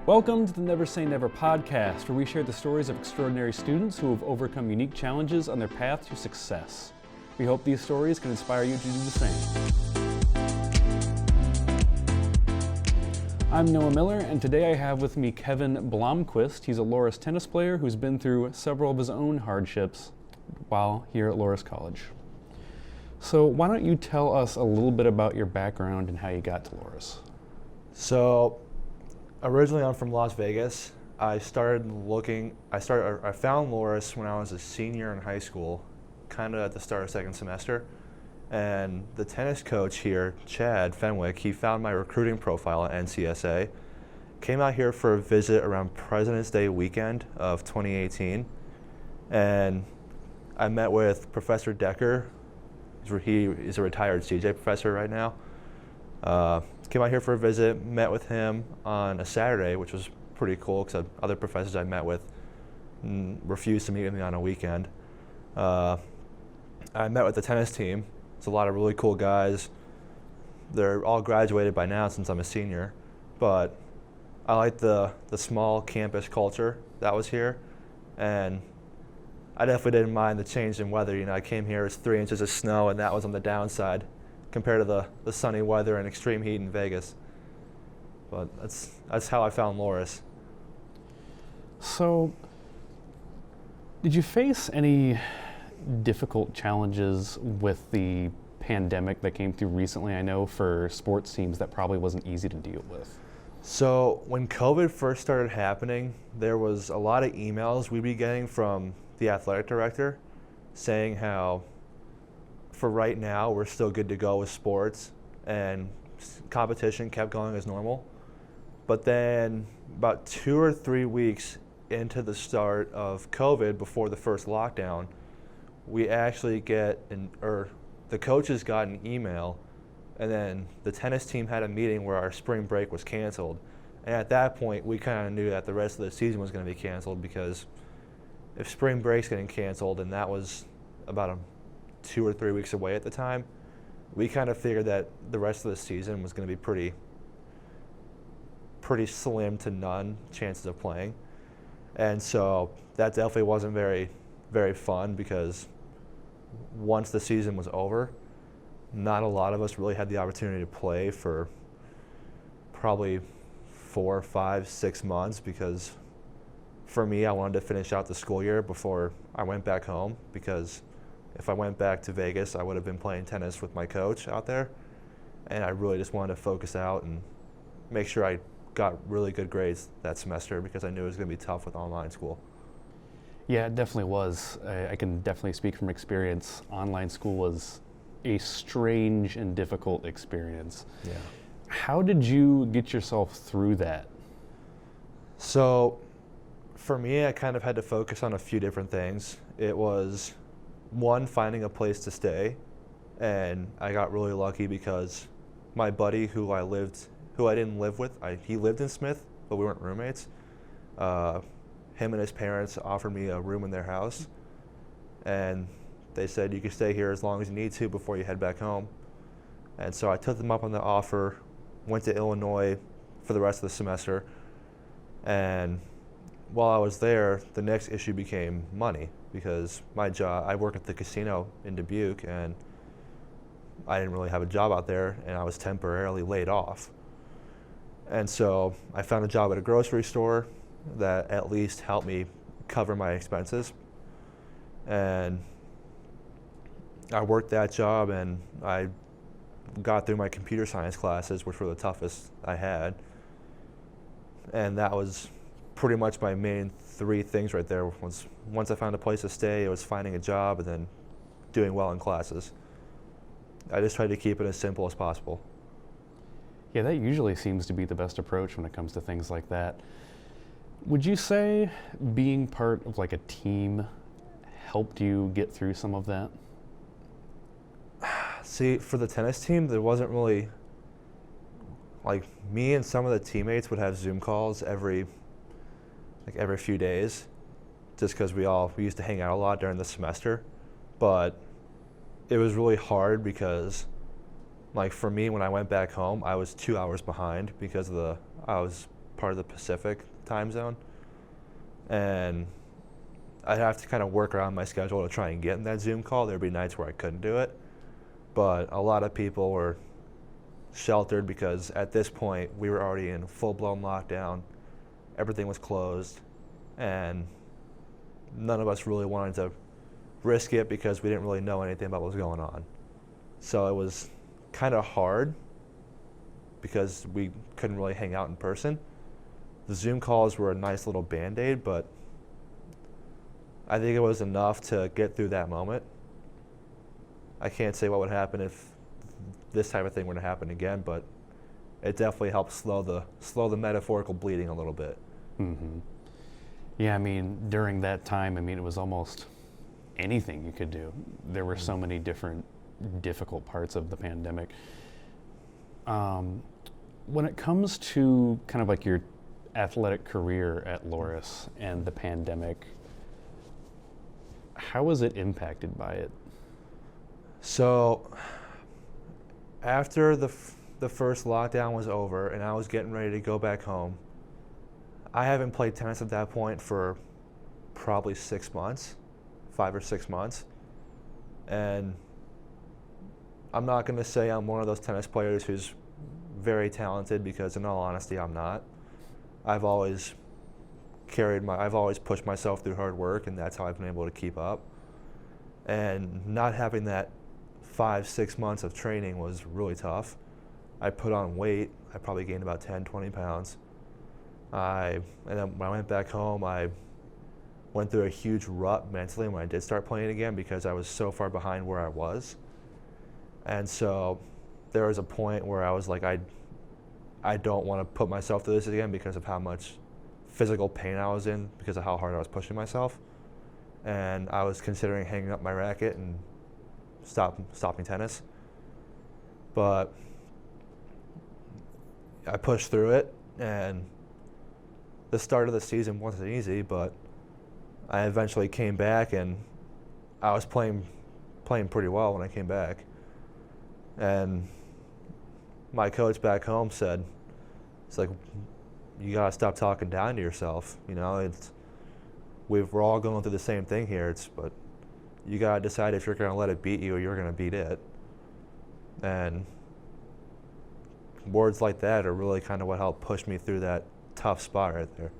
Welcome to the Never Say Never podcast, where we share the stories of extraordinary students who have overcome unique challenges on their path to success. We hope these stories can inspire you to do the same. I'm Noah Miller, and today I have with me Kevin Blomquist. He's a Loras tennis player who's been through several of his own hardships while here at Loras College. So why don't you tell us a little bit about your background and how you got to Loras? So originally I'm from Las Vegas. I found Loras when I was a senior in high school, kind of at the start of second semester. And the tennis coach here, Chad Fenwick, he found my recruiting profile at NCSA, came out here for a visit around President's Day weekend of 2018. And I met with Professor Decker. He is a retired CJ professor right now. Came out here for a visit, met with him on a Saturday, which was pretty cool because other professors I met with refused to meet with me on a weekend. I met with the tennis team. It's a lot of really cool guys. They're all graduated by now since I'm a senior, but I like the small campus culture that was here, and I definitely didn't mind the change in weather. You know, I came here, it's 3 inches of snow, and that was on the downside compared to the sunny weather and extreme heat in Vegas. But that's how I found Loras. So, did you face any difficult challenges with the pandemic that came through recently? I know for sports teams that probably wasn't easy to deal with. So when COVID first started happening, there was a lot of emails we'd be getting from the athletic director saying how for right now we're still good to go with sports and competition kept going as normal. But then about 2 or 3 weeks into the start of COVID, before the first lockdown, we actually the coaches got an email, and then the tennis team had a meeting where our spring break was canceled. And at that point, we kind of knew that the rest of the season was going to be canceled, because if spring break's getting canceled, and that was about 2 or 3 weeks away at the time, we kind of figured that the rest of the season was going to be pretty slim to none chances of playing. And so that definitely wasn't very, very fun, because once the season was over, not a lot of us really had the opportunity to play for probably 4, 5, 6 months, because for me, I wanted to finish out the school year before I went back home, because if I went back to Vegas, I would have been playing tennis with my coach out there, and I really just wanted to focus out and make sure I got really good grades that semester, because I knew it was going to be tough with online school. Yeah, it definitely was. I can definitely speak from experience. Online school was a strange and difficult experience. Yeah. How did you get yourself through that? So for me, I kind of had to focus on a few different things. It was, one, finding a place to stay, and I got really lucky because my buddy who I didn't live with, he lived in Smith, but we weren't roommates. Him and his parents offered me a room in their house, and they said you can stay here as long as you need to before you head back home. And so I took them up on the offer, went to Illinois for the rest of the semester, and while I was there, the next issue became money, because my job, I work at the casino in Dubuque, and I didn't really have a job out there, and I was temporarily laid off. And so I found a job at a grocery store that at least helped me cover my expenses. And I worked that job, and I got through my computer science classes, which were the toughest I had. And that was pretty much my main 3 things right there. Once I found a place to stay, it was finding a job and then doing well in classes. I just tried to keep it as simple as possible. Yeah, that usually seems to be the best approach when it comes to things like that. Would you say being part of like a team helped you get through some of that? See, for the tennis team, there wasn't really, like, me and some of the teammates would have Zoom calls every few days, just because we used to hang out a lot during the semester. But it was really hard because, like, for me, when I went back home, I was 2 hours behind because I was part of the Pacific time zone, and I'd have to kind of work around my schedule to try and get in that Zoom call. There'd be nights where I couldn't do it, but a lot of people were sheltered because at this point we were already in full-blown lockdown. Everything was closed, and none of us really wanted to risk it because we didn't really know anything about what was going on. So it was kind of hard because we couldn't really hang out in person. The Zoom calls were a nice little Band-Aid, but I think it was enough to get through that moment. I can't say what would happen if this type of thing were to happen again, but it definitely helped slow the metaphorical bleeding a little bit. Mm-hmm. Yeah, I mean, during that time, I mean, it was almost anything you could do. There were so many different difficult parts of the pandemic. When it comes to kind of like your athletic career at Loras and the pandemic, how was it impacted by it? So after the first lockdown was over and I was getting ready to go back home, I haven't played tennis at that point for probably 6 months, 5 or 6 months. And I'm not going to say I'm one of those tennis players who's very talented, because in all honesty, I'm not. I've always pushed myself through hard work, and that's how I've been able to keep up. And not having that 5-6 months of training was really tough. I put on weight. I probably gained about 10, 20 pounds. And then when I went back home, I went through a huge rut mentally when I did start playing again, because I was so far behind where I was. And so there was a point where I was like, I don't want to put myself through this again because of how much physical pain I was in, because of how hard I was pushing myself. And I was considering hanging up my racket and stopping tennis. But I pushed through it, and the start of the season wasn't easy, but I eventually came back, and I was playing pretty well when I came back. And my coach back home said, it's like, you gotta stop talking down to yourself. You know, we're all going through the same thing here. But you gotta decide if you're gonna let it beat you or you're gonna beat it. And words like that are really kind of what helped push me through that tough spot right there.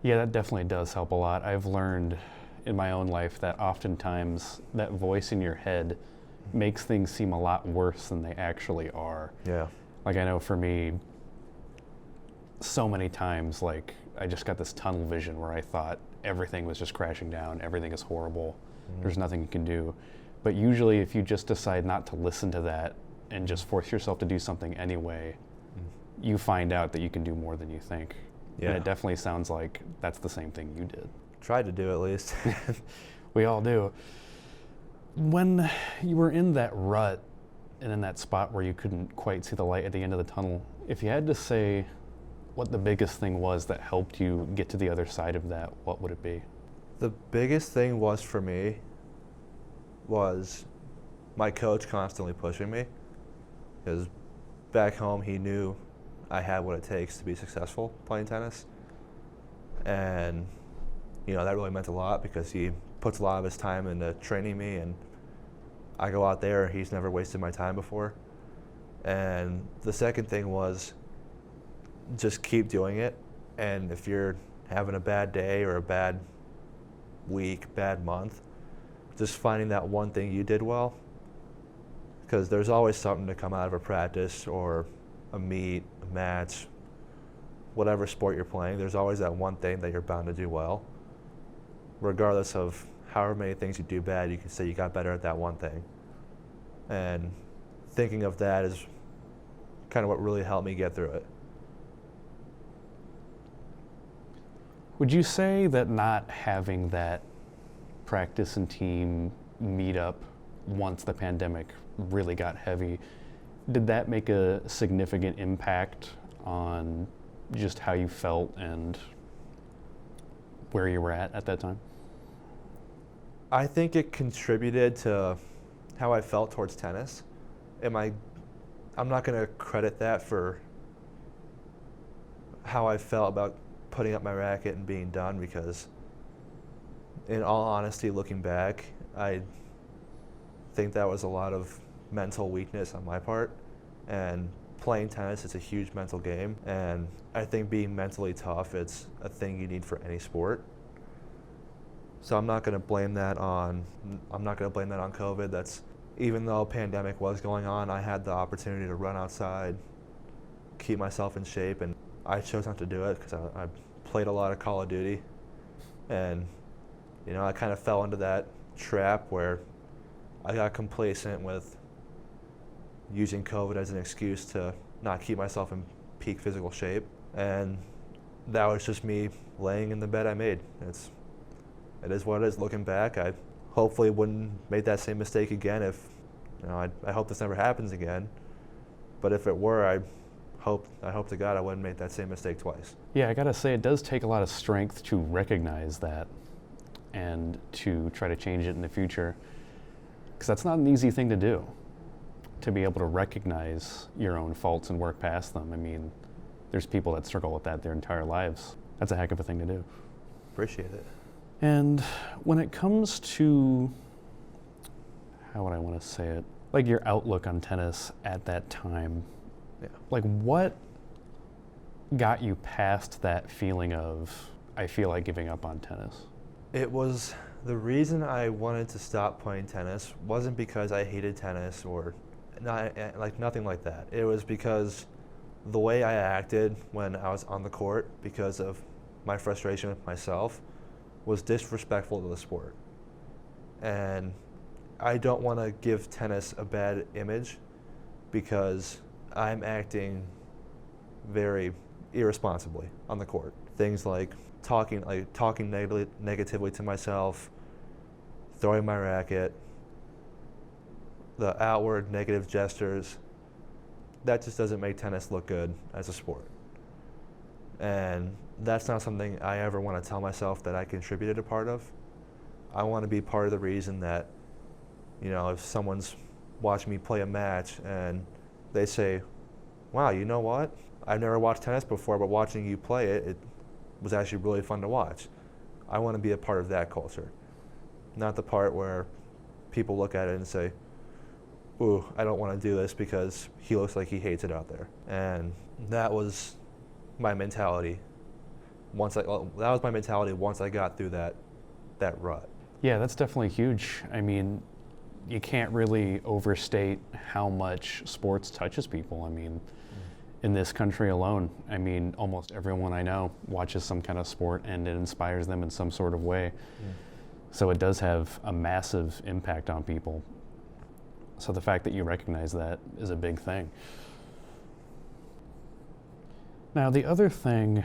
Yeah, that definitely does help a lot. I've learned in my own life that oftentimes that voice in your head makes things seem a lot worse than they actually are. Yeah. Like, I know for me, so many times, like, I just got this tunnel vision where I thought everything was just crashing down, everything is horrible, there's nothing you can do. But usually if you just decide not to listen to that and just force yourself to do something anyway, you find out that you can do more than you think. Yeah. And it definitely sounds like that's the same thing you did. Tried to do, at least. We all do. When you were in that rut and in that spot where you couldn't quite see the light at the end of the tunnel, if you had to say what the biggest thing was that helped you get to the other side of that, what would it be? The biggest thing was, for me, was my coach constantly pushing me. Because back home, he knew I had what it takes to be successful playing tennis. And, you know, that really meant a lot, because he puts a lot of his time into training me, and I go out there, he's never wasted my time before. And the second thing was just keep doing it. And if you're having a bad day or a bad week, bad month, just finding that one thing you did well, because there's always something to come out of a practice or a meet, a match, whatever sport you're playing. There's always that one thing that you're bound to do well. Regardless of however many things you do bad, you can say you got better at that one thing. And thinking of that is kind of what really helped me get through it. Would you say that not having that practice and team meetup once the pandemic really got heavy, did that make a significant impact on just how you felt and where you were at that time? I think it contributed to how I felt towards tennis. I'm not going to credit that for how I felt about putting up my racket and being done, because in all honesty, looking back, I think that was a lot of mental weakness on my part. And playing tennis is a huge mental game, and I think being mentally tough, it's a thing you need for any sport. So I'm not going to blame that on COVID. That's, even though a pandemic was going on, I had the opportunity to run outside, keep myself in shape, and I chose not to do it because I played a lot of Call of Duty, and I kind of fell into that trap where I got complacent with using COVID as an excuse to not keep myself in peak physical shape, and that was just me laying in the bed I made. It is what it is. Looking back, I hopefully wouldn't make that same mistake again. If I hope this never happens again, but if it were, I hope to God I wouldn't make that same mistake twice. Yeah, I gotta say, it does take a lot of strength to recognize that and to try to change it in the future, because that's not an easy thing to do, to be able to recognize your own faults and work past them. I mean, there's people that struggle with that their entire lives. That's a heck of a thing to do. Appreciate it. And when it comes to, how would I want to say it, like your outlook on tennis at that time, Yeah. like what got you past that feeling of, I feel like giving up on tennis? It was, the reason I wanted to stop playing tennis wasn't because I hated tennis or nothing like that. It was because the way I acted when I was on the court, because of my frustration with myself, was disrespectful to the sport. And I don't want to give tennis a bad image because I'm acting very irresponsibly on the court. Things like talking negatively to myself, throwing my racket, the outward negative gestures, that just doesn't make tennis look good as a sport. And that's not something I ever want to tell myself that I contributed a part of. I want to be part of the reason that, if someone's watching me play a match and they say, wow, you know what? I've never watched tennis before, but watching you play it was actually really fun to watch. I want to be a part of that culture, not the part where people look at it and say, ooh, I don't want to do this because he looks like he hates it out there. And that was my mentality once I got through that rut. Yeah, that's definitely huge. I mean, you can't really overstate how much sports touches people. I mean, in this country alone, I mean, almost everyone I know watches some kind of sport and it inspires them in some sort of way. So it does have a massive impact on people. So the fact that you recognize that is a big thing. Now, the other thing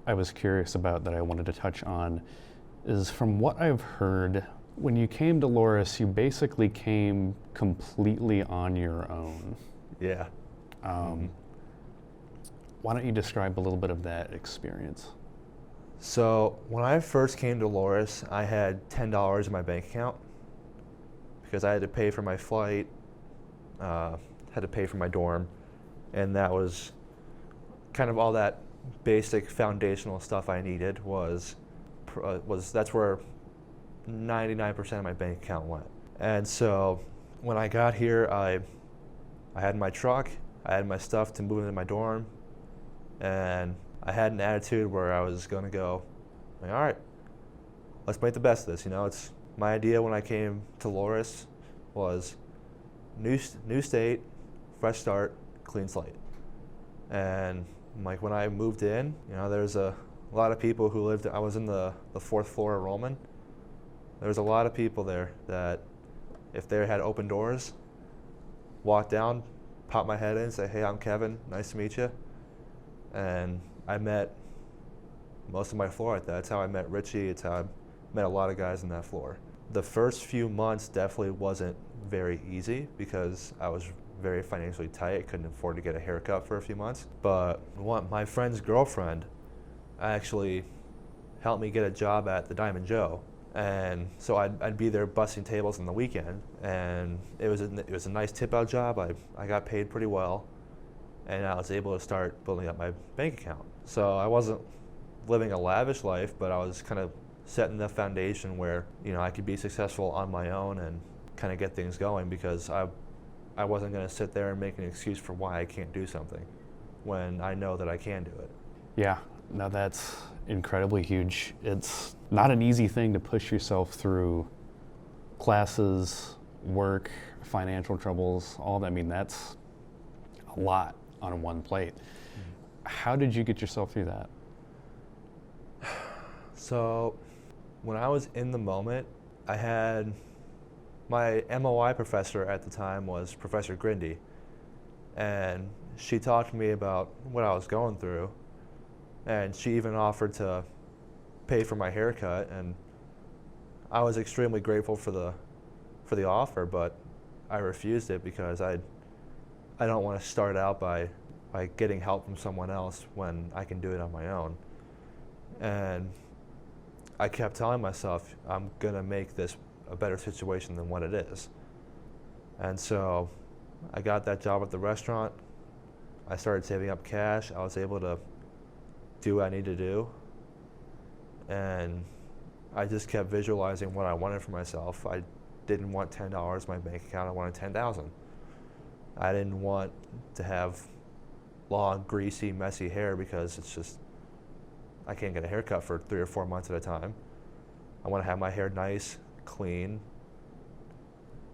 I was curious about that I wanted to touch on is, from what I've heard, when you came to Loras, you basically came completely on your own. Yeah. Why don't you describe a little bit of that experience? So when I first came to Loras, I had $10 in my bank account because I had to pay for my flight, had to pay for my dorm, and that was kind of all that basic foundational stuff I needed was that's where 99% of my bank account went. And so when I got here, I had my truck, I had my stuff to move into my dorm, and I had an attitude where I was going to go, all right, let's make the best of this. It's my idea when I came to Loras was new state, fresh start, clean slate. And like when I moved in, there's a lot of people who lived, I was in the fourth floor of Roman. There's a lot of people there that if they had open doors, walk down, pop my head in, say, hey, I'm Kevin, nice to meet you. And I met most of my floor at that. That's how I met Richie. It's how I met a lot of guys on that floor. The first few months definitely wasn't very easy because I was very financially tight. I couldn't afford to get a haircut for a few months. But my friend's girlfriend actually helped me get a job at the Diamond Joe. And so I'd be there bussing tables on the weekend, and it was a nice tip-out job. I got paid pretty well, and I was able to start building up my bank account. So I wasn't living a lavish life, but I was kind of setting the foundation where, I could be successful on my own and kind of get things going, because I wasn't going to sit there and make an excuse for why I can't do something when I know that I can do it. Yeah, no, that's incredibly huge. It's not an easy thing to push yourself through classes, work, financial troubles, all that. I mean, that's a lot on one plate. How did you get yourself through that? So when I was in the moment, I had my MOI professor at the time was Professor Grindy, and she talked to me about what I was going through, and she even offered to pay for my haircut, and I was extremely grateful for the offer, but I refused it because I don't want to start out by getting help from someone else when I can do it on my own. And I kept telling myself, I'm gonna make this a better situation than what it is. And so I got that job at the restaurant. I started saving up cash. I was able to do what I needed to do. And I just kept visualizing what I wanted for myself. I didn't want $10 in my bank account. I wanted 10,000. I didn't want to have long, greasy, messy hair, because it's just, I can't get a haircut for 3 or 4 months at a time. I want to have my hair nice, clean.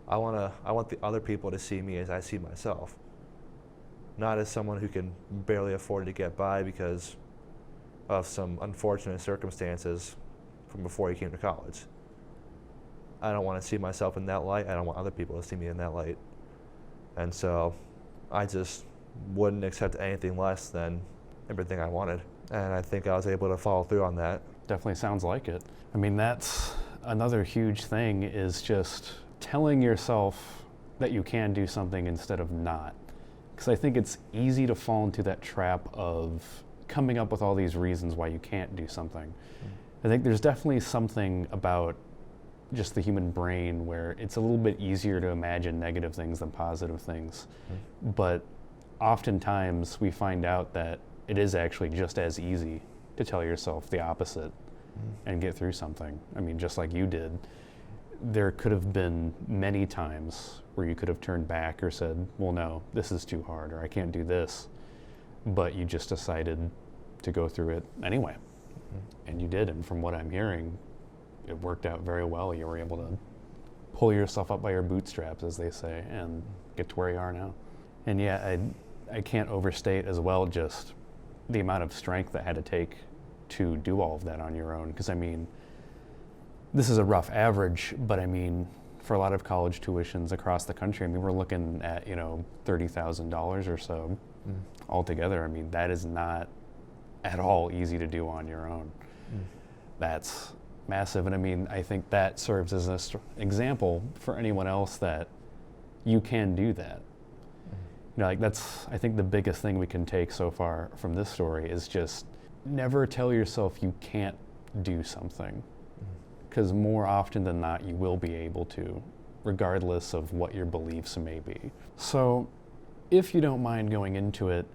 I want the other people to see me as I see myself, not as someone who can barely afford to get by because of some unfortunate circumstances from before he came to college. I don't want to see myself in that light. I don't want other people to see me in that light. And so I just wouldn't accept anything less than everything I wanted. And I think I was able to follow through on that. Definitely sounds like it. I mean, that's another huge thing, is just telling yourself that you can do something instead of not. Because I think it's easy to fall into that trap of coming up with all these reasons why you can't do something. I think there's definitely something about just the human brain where it's a little bit easier to imagine negative things than positive things. But oftentimes we find out that it is actually just as easy to tell yourself the opposite and get through something. I mean, just like you did, there could have been many times where you could have turned back or said, well, no, this is too hard, or I can't do this. But you just decided to go through it anyway. And you did. And from what I'm hearing, it worked out very well. You were able to pull yourself up by your bootstraps, as they say, and get to where you are now. And yeah, I can't overstate as well just the amount of strength that had to take to do all of that on your own. Because I mean, this is a rough average, but I mean, for a lot of college tuitions across the country, I mean, we're looking at, $30,000 or so altogether. I mean, that is not at all easy to do on your own. That's massive. And I mean, I think that serves as an example for anyone else that you can do that. That's, I think, the biggest thing we can take so far from this story is just never tell yourself you can't do something. Because more often than not, you will be able to, regardless of what your beliefs may be. So, if you don't mind going into it,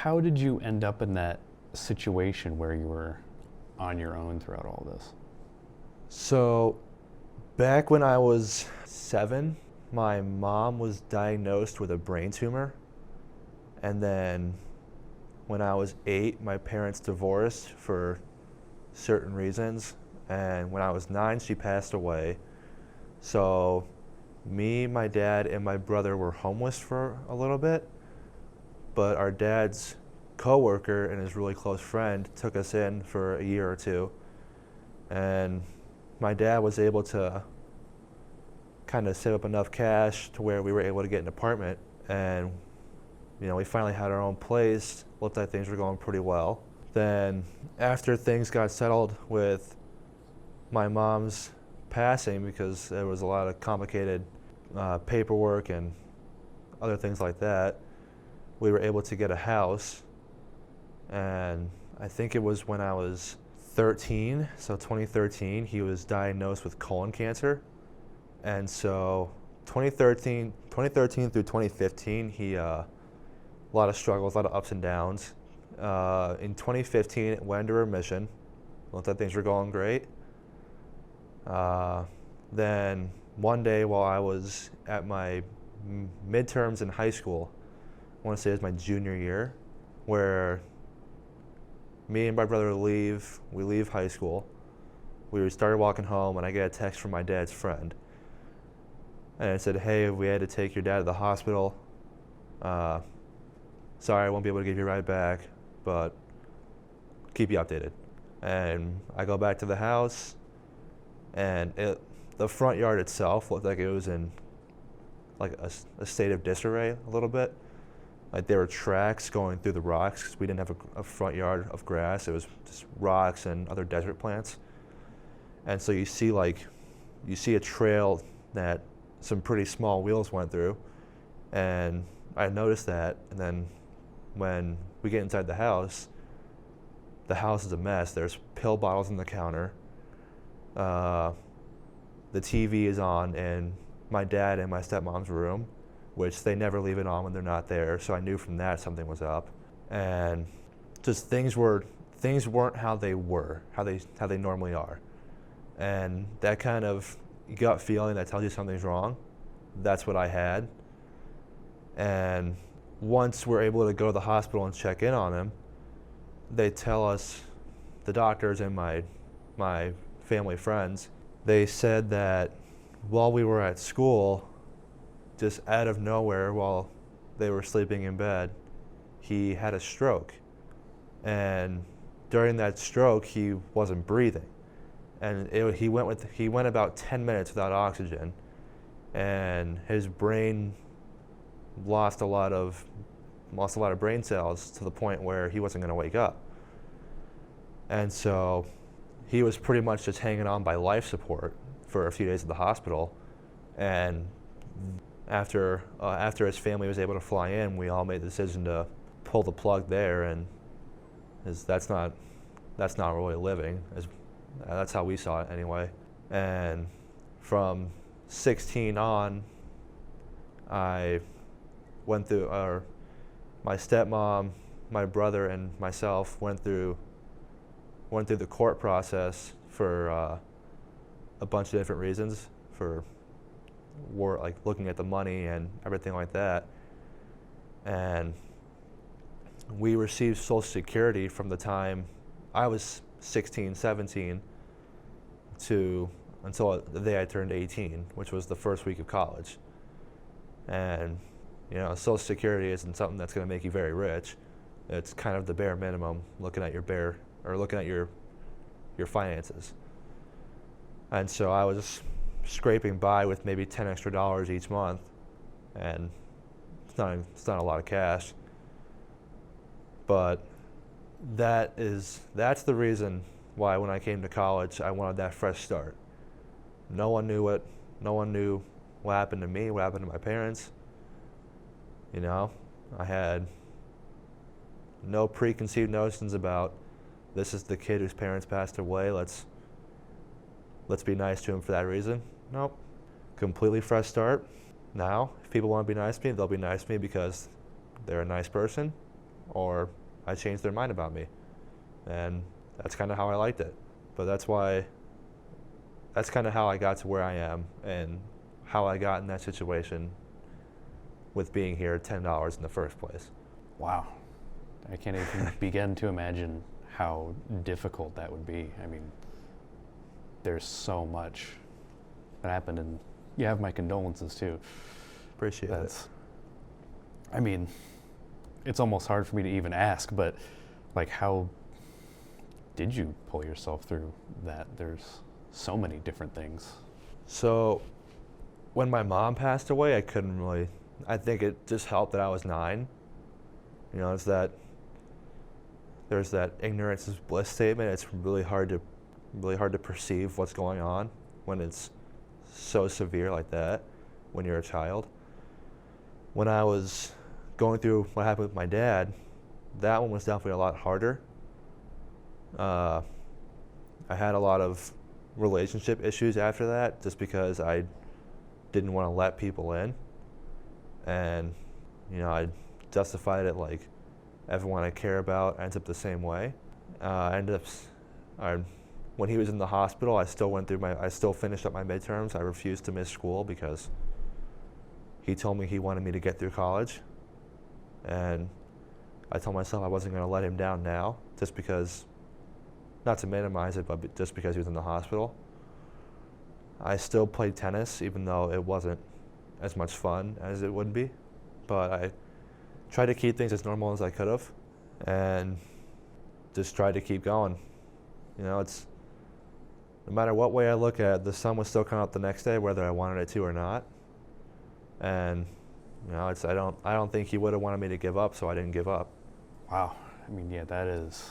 how did you end up in that situation where you were on your own throughout all this? So, back when I was 7, my mom was diagnosed with a brain tumor. And then when I was 8, my parents divorced for certain reasons. And when I was 9, she passed away. So me, my dad, and my brother were homeless for a little bit. But our dad's coworker and his really close friend took us in for a year or two. And my dad was able to kind of save up enough cash to where we were able to get an apartment. And we finally had our own place. Looked like things were going pretty well. Then after things got settled with my mom's passing, because there was a lot of complicated paperwork and other things like that, we were able to get a house. And I think it was when I was 13, so 2013, he was diagnosed with colon cancer. And so 2013 through 2015, he a lot of struggles, a lot of ups and downs. In 2015, it went into remission. Looked like things were going great. Then one day while I was at my midterms in high school, I want to say it was my junior year, where me and my brother we leave high school. We started walking home, and I get a text from my dad's friend. And it said, "Hey, we had to take your dad to the hospital. Sorry, I won't be able to give you a ride back, but keep you updated." And I go back to the house, and the front yard itself looked like it was in like a state of disarray a little bit. Like there were tracks going through the rocks because we didn't have a front yard of grass. It was just rocks and other desert plants. And so you see a trail that some pretty small wheels went through, and I noticed that. And then when we get inside the house is a mess. There's pill bottles on the counter. The TV is on in my dad and my stepmom's room, which they never leave it on when they're not there. So I knew from that something was up, and just things weren't how they were, how they normally are, and that kind of gut feeling that tells you something's wrong. That's what I had, and once we're able to go to the hospital and check in on him, they tell us, the doctors and my family friends, they said that while we were at school, just out of nowhere while they were sleeping in bed, he had a stroke. And during that stroke, he wasn't breathing. And he went about 10 minutes without oxygen, and his brain lost a lot of brain cells to the point where he wasn't going to wake up. And so he was pretty much just hanging on by life support for a few days at the hospital. And after his family was able to fly in, we all made the decision to pull the plug there, and that's not really living. That's how we saw it anyway. And from 16 on, I went through, my stepmom, my brother, and myself went through the court process for a bunch of different reasons, for like looking at the money and everything like that. And we received Social Security from the time I was 16, 17 until the day I turned 18, which was the first week of college. And Social Security isn't something that's going to make you very rich. It's kind of the bare minimum, looking at your finances. And so I was scraping by with maybe $10 extra each month, and it's not a lot of cash. But that's the reason why when I came to college I wanted that fresh start. No one knew what happened to me, what happened to my parents. I had no preconceived notions about, this is the kid whose parents passed away, let's be nice to him for that reason. Nope. Completely fresh start. Now, if people want to be nice to me, they'll be nice to me because they're a nice person, or I changed their mind about me. And that's kind of how I liked it. But that's kind of how I got to where I am, and how I got in that situation with being here at $10 in the first place. Wow. I can't even begin to imagine how difficult that would be. I mean, there's so much that happened, and you have my condolences too. Appreciate it. I mean, it's almost hard for me to even ask, but like, how did you pull yourself through that? There's so many different things. So when my mom passed away, I think it just helped that I was 9. There's that ignorance is bliss statement. It's really hard to perceive what's going on when it's so severe like that when you're a child. When I was going through what happened with my dad, that one was definitely a lot harder. I had a lot of relationship issues after that, just because I didn't want to let people in. And I justified it like everyone I care about ends up the same way. I ended up, when he was in the hospital, I still finished up my midterms. I refused to miss school because he told me he wanted me to get through college. And I told myself I wasn't going to let him down now, just because, not to minimize it, but just because he was in the hospital. I still played tennis, even though it wasn't as much fun as it would be. But I tried to keep things as normal as I could have, and just tried to keep going. You know, it's, no matter what way I look at it, the sun would still come up the next day, whether I wanted it to or not. And you know, I don't think he would have wanted me to give up, so I didn't give up. Wow. I mean, yeah, that is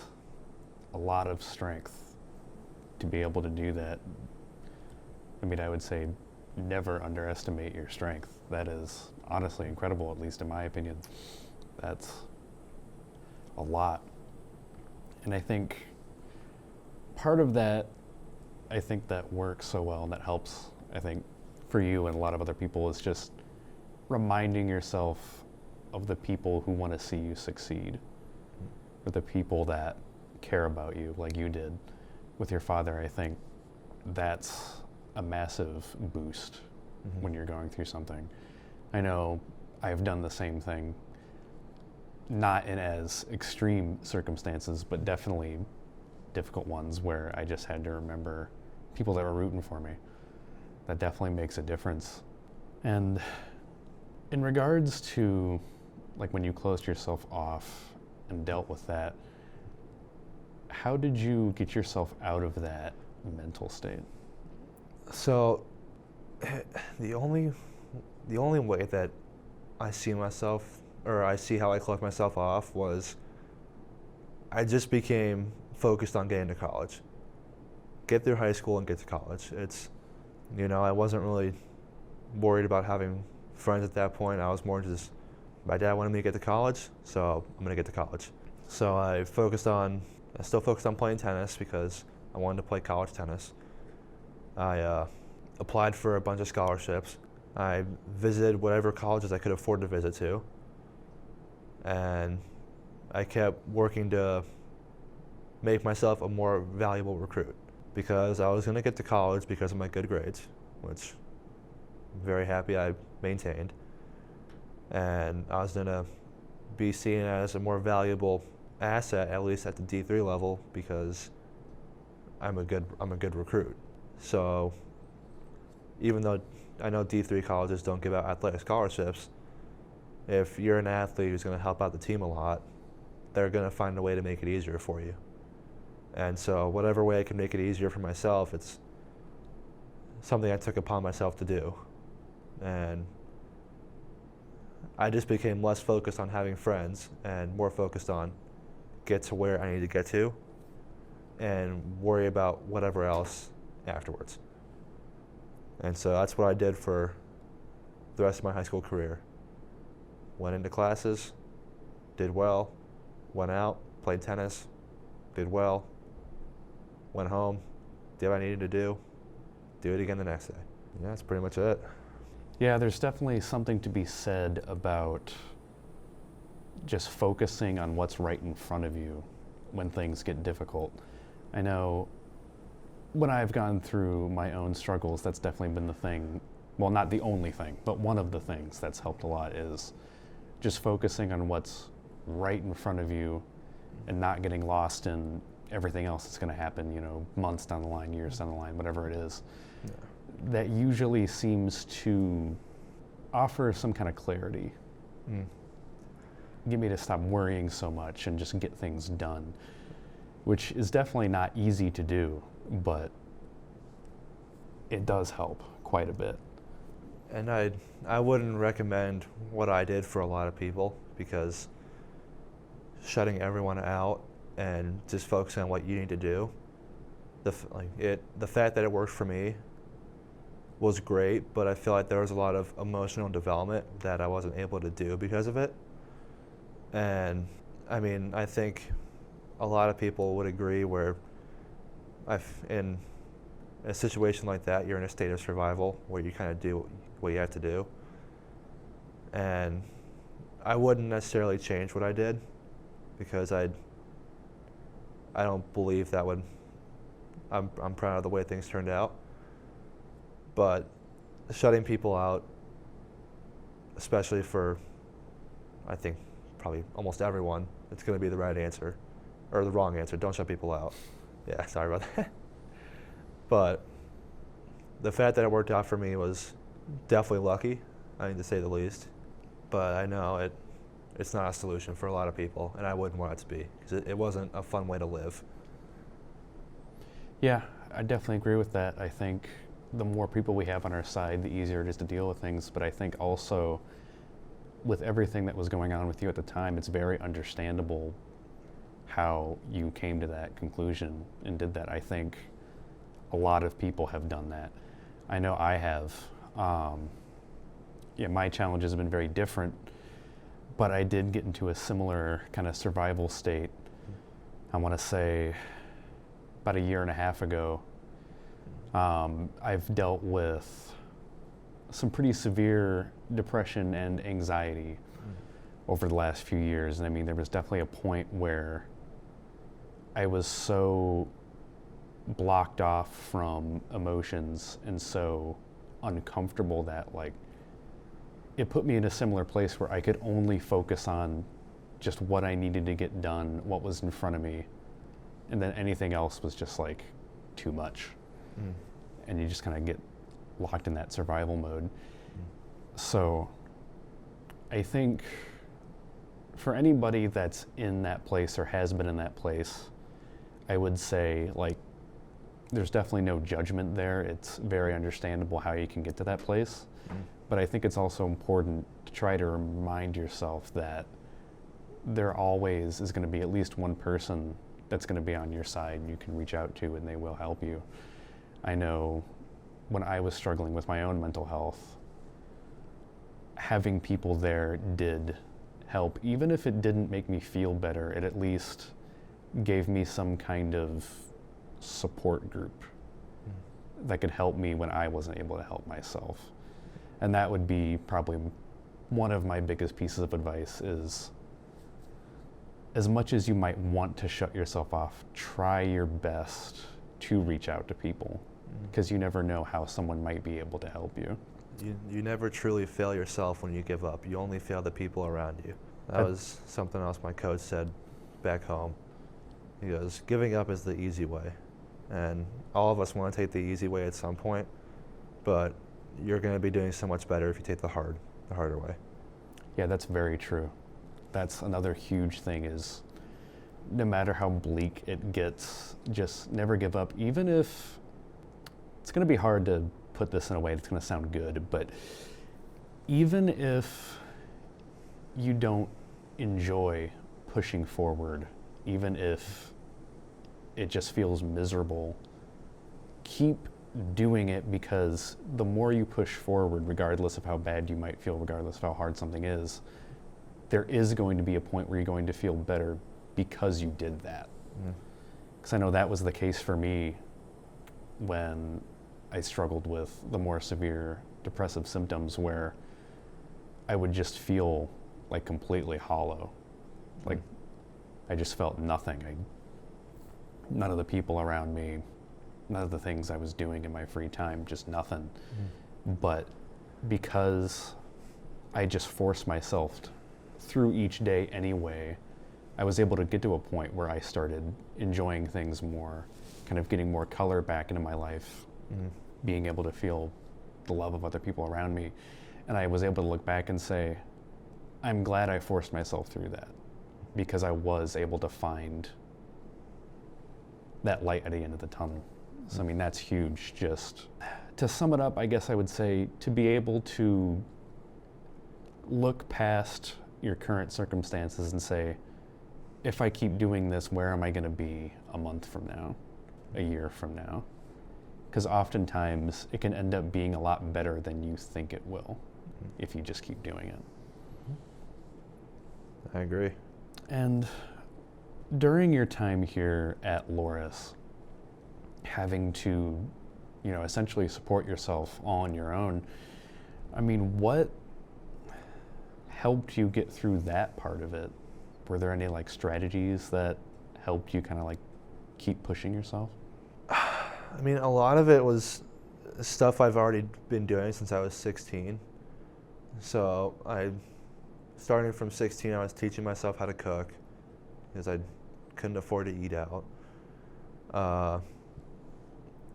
a lot of strength to be able to do that. I mean, I would say never underestimate your strength. That is honestly incredible, at least in my opinion. That's a lot. And I think part of that, I think that works so well and that helps, I think, for you and a lot of other people, is just reminding yourself of the people who want to see you succeed, or the people that care about you like you did with your father. I think that's a massive boost when you're going through something. I know I've done the same thing, not in as extreme circumstances, but definitely difficult ones where I just had to remember people that were rooting for me. That definitely makes a difference. And in regards to like when you closed yourself off and dealt with that, how did you get yourself out of that mental state? So the only way that I see myself, or I see how I closed myself off, was I just became focused on getting to college. Get through high school and get to college. It's, you know, I wasn't really worried about having friends at that point. I was more just, my dad wanted me to get to college, so I'm going to get to college. So I still focused on playing tennis because I wanted to play college tennis. I applied for a bunch of scholarships. I visited whatever colleges I could afford to visit to. And I kept working to make myself a more valuable recruit, because I was going to get to college because of my good grades, which I'm very happy I maintained. And I was going to be seen as a more valuable asset, at least at the D3 level, because I'm a good recruit. So even though I know D3 colleges don't give out athletic scholarships, if you're an athlete who's going to help out the team a lot, they're going to find a way to make it easier for you. And so whatever way I can make it easier for myself, it's something I took upon myself to do. And I just became less focused on having friends and more focused on get to where I need to get to and worry about whatever else afterwards. And so that's what I did for the rest of my high school career. Went into classes, did well, went out, played tennis, did well, went home, did what I needed to do it again the next day. Yeah, that's pretty much it. Yeah, there's definitely something to be said about just focusing on what's right in front of you when things get difficult. I know when I've gone through my own struggles, that's definitely been the thing, well, not the only thing, but one of the things that's helped a lot is just focusing on what's right in front of you and not getting lost in everything else that's going to happen, you know, months down the line, years down the line, whatever it is. Yeah. That usually seems to offer some kind of clarity. Get me to stop worrying so much and just get things done, which is definitely not easy to do, but it does help quite a bit. And I wouldn't recommend what I did for a lot of people, because shutting everyone out and just focusing on what you need to do, the fact that it worked for me was great, but I feel like there was a lot of emotional development that I wasn't able to do because of it. And I mean, I think a lot of people would agree where in a situation like that, you're in a state of survival where you kind of do what you have to do. And I wouldn't necessarily change what I did, because I don't believe that would. I'm proud of the way things turned out, but shutting people out, especially for, I think, probably almost everyone, it's going to be the right answer, or the wrong answer. Don't shut people out. Yeah, sorry about that. But the fact that it worked out for me was definitely lucky, I mean, to say the least. But I know it's not a solution for a lot of people, and I wouldn't want it to be, because it wasn't a fun way to live. Yeah, I definitely agree with that. I think the more people we have on our side, the easier it is to deal with things. But I think also with everything that was going on with you at the time, it's very understandable how you came to that conclusion and did that. I think a lot of people have done that. I know I have. Yeah, my challenges have been very different, but I did get into a similar kind of survival state. I want to say about a year and a half ago. I've dealt with some pretty severe depression and anxiety over the last few years. And I mean, there was definitely a point where I was so blocked off from emotions and so uncomfortable that, like, it put me in a similar place where I could only focus on just what I needed to get done, what was in front of me, and then anything else was just like too much. And you just kind of get locked in that survival mode. So I think for anybody that's in that place or has been in that place, I would say, like, there's definitely no judgment there. It's very understandable how you can get to that place. But I think it's also important to try to remind yourself that there always is going to be at least one person that's going to be on your side and you can reach out to, and they will help you. I know when I was struggling with my own mental health, having people there did help. Even if it didn't make me feel better, it at least gave me some kind of support group that could help me when I wasn't able to help myself. And that would be probably one of my biggest pieces of advice is, as much as you might want to shut yourself off, try your best to reach out to people, because you never know how someone might be able to help you. You never truly fail yourself when you give up. You only fail the people around you. That was something else my coach said back home. He goes, giving up is the easy way. And all of us want to take the easy way at some point, but you're going to be doing so much better if you take the harder way. Yeah, that's very true. That's another huge thing is, no matter how bleak it gets, just never give up. Even if it's going to be hard to put this in a way that's going to sound good, but even if you don't enjoy pushing forward, even if it just feels miserable, keep doing it, because the more you push forward, regardless of how bad you might feel, regardless of how hard something is, there is going to be a point where you're going to feel better because you did that. Because I know that was the case for me when I struggled with the more severe depressive symptoms, where I would just feel like completely hollow. Like I just felt nothing. None of the people around me, none of the things I was doing in my free time, just nothing. But because I just forced myself through each day anyway, I was able to get to a point where I started enjoying things more, kind of getting more color back into my life, being able to feel the love of other people around me. And I was able to look back and say, I'm glad I forced myself through that, because I was able to find that light at the end of the tunnel. So I mean, that's huge. Just to sum it up, I guess I would say to be able to look past your current circumstances and say, if I keep doing this, where am I going to be a month from now, a year from now? Because oftentimes it can end up being a lot better than you think it will if you just keep doing it. I agree. And during your time here at Loris, having to, essentially support yourself on your own, I mean, what helped you get through that part of it were there any like strategies that helped you kind of like keep pushing yourself? I mean, a lot of it was stuff I've already been doing since I was 16. So starting from 16, I was teaching myself how to cook because I couldn't afford to eat out.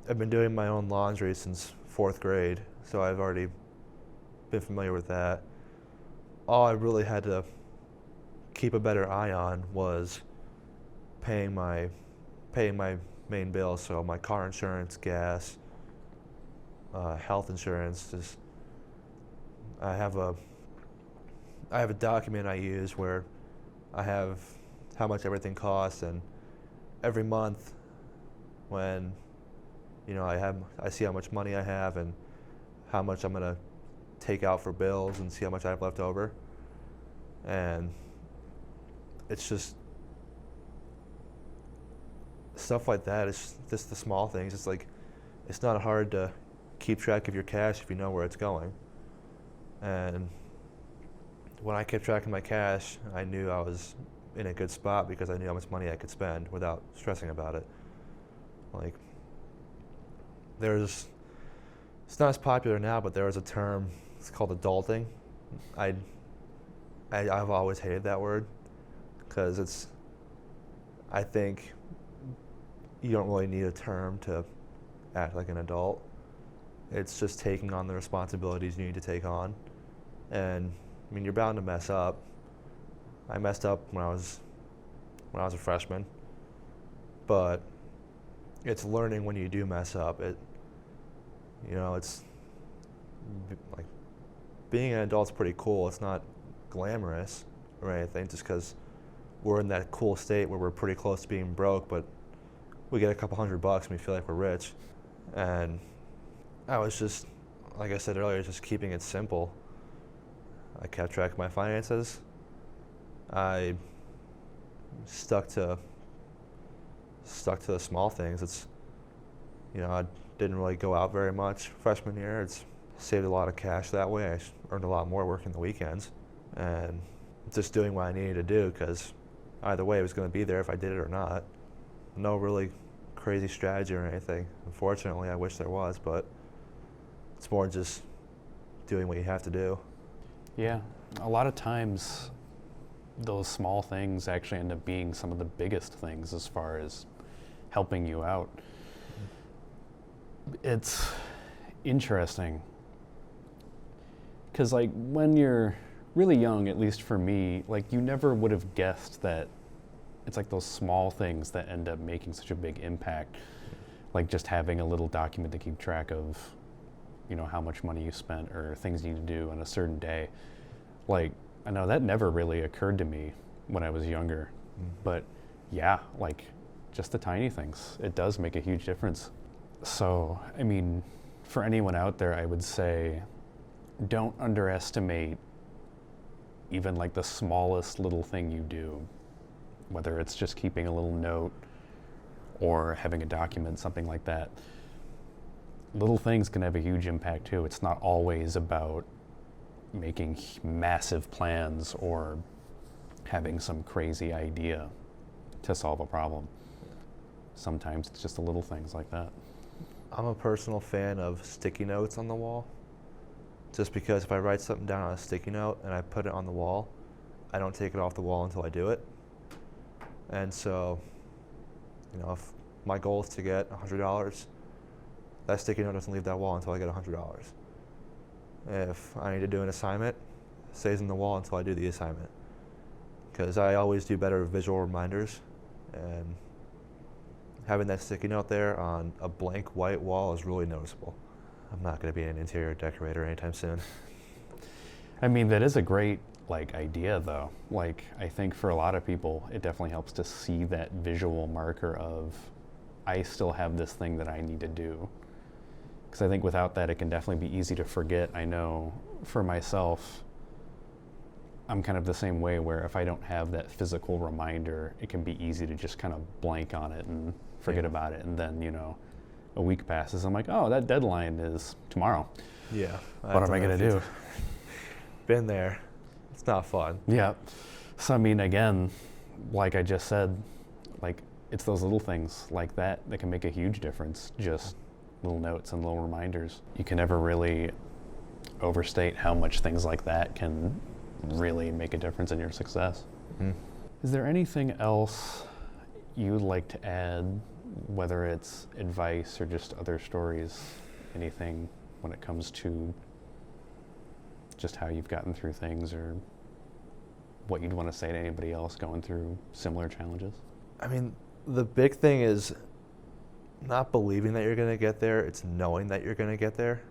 I've been doing my own laundry since 4th grade, so I've already been familiar with that. All I really had to keep a better eye on was paying my main bills, so my car insurance, gas, health insurance. Just I have a document I use where I have how much everything costs, and every month when I see how much money I have and how much I'm gonna take out for bills and see how much I have left over. And it's just stuff like that. It's just the small things. It's like, it's not hard to keep track of your cash if you know where it's going. And when I kept track of my cash, I knew I was in a good spot because I knew how much money I could spend without stressing about it. Like, it's not as popular now, but there was a term, it's called adulting. I've always hated that word because I think you don't really need a term to act like an adult. It's just taking on the responsibilities you need to take on. And I mean, you're bound to mess up. I messed up when I was a freshman, but it's learning when you do mess up. It's like being an adult's pretty cool. It's not glamorous or anything, just because we're in that cool state where we're pretty close to being broke, but we get a couple $100 and we feel like we're rich. And I was just, like I said earlier, just keeping it simple. I kept track of my finances. I stuck to the small things. I didn't really go out very much freshman year. It's saved a lot of cash that way. I earned a lot more working the weekends and just doing what I needed to do, because either way it was going to be there if I did it or not. No really crazy strategy or anything. Unfortunately, I wish there was, but it's more just doing what you have to do. Yeah, a lot of times those small things actually end up being some of the biggest things as far as helping you out. It's interesting because, like, when you're really young, at least for me, like, you never would have guessed that it's like those small things that end up making such a big impact. Like just having a little document to keep track of, how much money you spent or things you need to do on a certain day. Like, I know that never really occurred to me when I was younger, but yeah, like just the tiny things, it does make a huge difference. So, I mean, for anyone out there, I would say don't underestimate even like the smallest little thing you do, whether it's just keeping a little note or having a document, something like that. Little things can have a huge impact too. It's not always about making massive plans or having some crazy idea to solve a problem. Sometimes it's just the little things like that. I'm a personal fan of sticky notes on the wall, just because if I write something down on a sticky note and I put it on the wall, I don't take it off the wall until I do it. And so, if my goal is to get $100, that sticky note doesn't leave that wall until I get $100. If I need to do an assignment, it stays on the wall until I do the assignment. Because I always do better with visual reminders, and having that sticky note there on a blank white wall is really noticeable. I'm not going to be an interior decorator anytime soon. I mean, that is a great idea though. Like, I think for a lot of people, it definitely helps to see that visual marker of, I still have this thing that I need to do. Because I think without that, it can definitely be easy to forget. I know for myself, I'm kind of the same way, where if I don't have that physical reminder, it can be easy to just kind of blank on it and forget about it. And then, a week passes, I'm like, oh, that deadline is tomorrow. Yeah. What am I going to do? Been there. It's not fun. Yeah. So I mean, again, like I just said, like it's those little things like that that can make a huge difference. Just little notes and little reminders. You can never really overstate how much things like that can really make a difference in your success. Mm. Is there anything else you'd like to add, whether it's advice or just other stories, anything when it comes to just how you've gotten through things, or what you'd want to say to anybody else going through similar challenges? I mean, the big thing is not believing that you're going to get there, it's knowing that you're going to get there.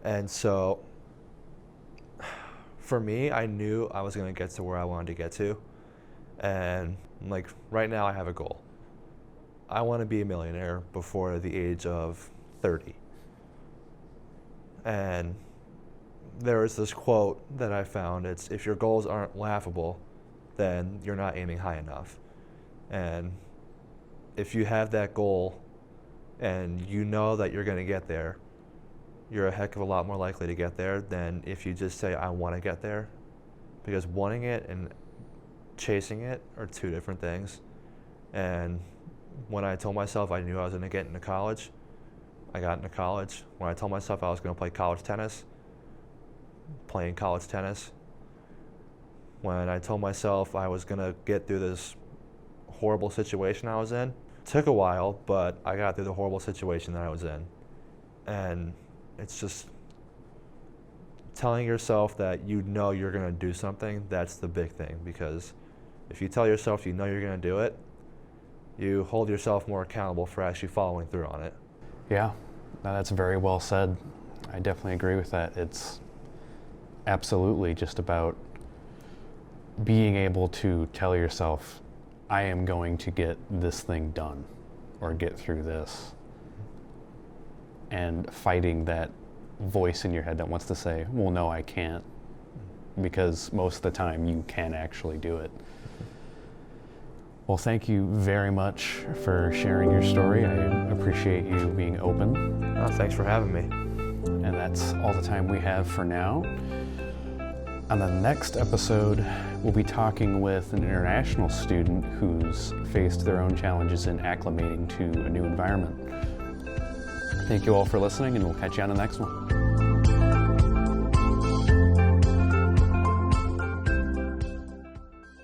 And so for me, I knew I was going to get to where I wanted to get to. And like right now I have a goal. I want to be a millionaire before the age of 30. And there is this quote that I found. It's, if your goals aren't laughable, then you're not aiming high enough. And if you have that goal and you know that you're going to get there, you're a heck of a lot more likely to get there than if you just say, I want to get there. Because wanting it and chasing it are two different things. And when I told myself I knew I was going to get into college, I got into college. When I told myself I was going to play college tennis, playing college tennis. When I told myself I was going to get through this horrible situation I was in, it took a while, but I got through the horrible situation that I was in. And it's just telling yourself that you know you're going to do something. That's the big thing, because if you tell yourself you know you're going to do it, you hold yourself more accountable for actually following through on it. Yeah, no, that's very well said. I definitely agree with that. It's absolutely just about being able to tell yourself, I am going to get this thing done or get through this, and fighting that voice in your head that wants to say, well, no, I can't, because most of the time you can actually do it. Well, thank you very much for sharing your story. I appreciate you being open. Thanks for having me. And that's all the time we have for now. On the next episode, we'll be talking with an international student who's faced their own challenges in acclimating to a new environment. Thank you all for listening, and we'll catch you on the next one.